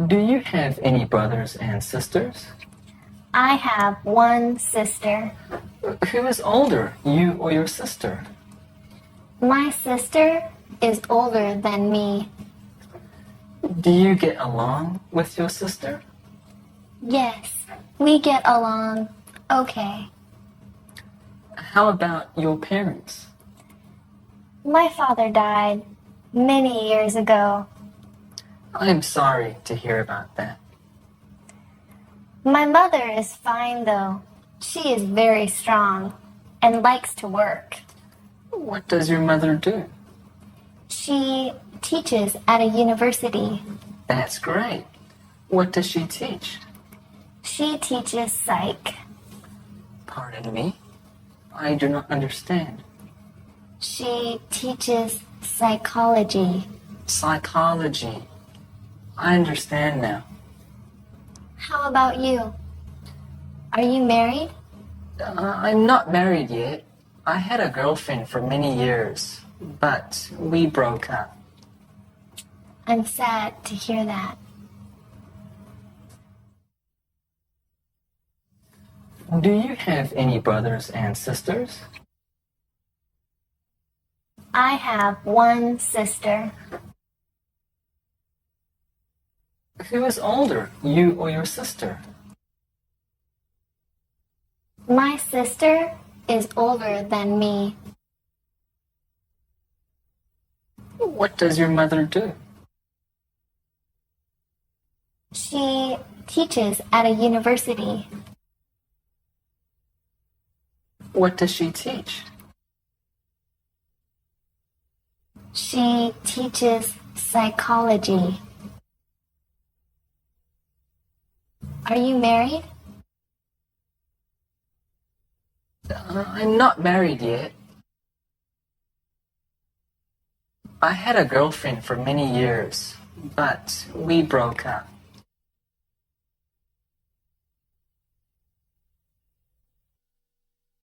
Do you have any brothers and sisters? I have one sister. Who is older, you or your sister? My sister is older than me. Do you get along with your sister? Yes, we get along okay. How about your parents? My father died many years ago. I'm sorry to hear about that. My mother is fine though. She is very strong and likes to work. What does your mother do? She teaches at a university. That's great. What does she teach? She teaches psych. Pardon me? I do not understand. She teaches psychology. Psychology. I understand now. How about you? Are you married? I'm not married yet. I had a girlfriend for many years, but we broke up. I'm sad to hear that. Do you have any brothers and sisters? I have one sister. Who is older, you or your sister? My sister is older than me. What does your mother do? She teaches at a university. What does she teach? She teaches psychology. Are you married? I'm not married yet. I had a girlfriend for many years, but we broke up.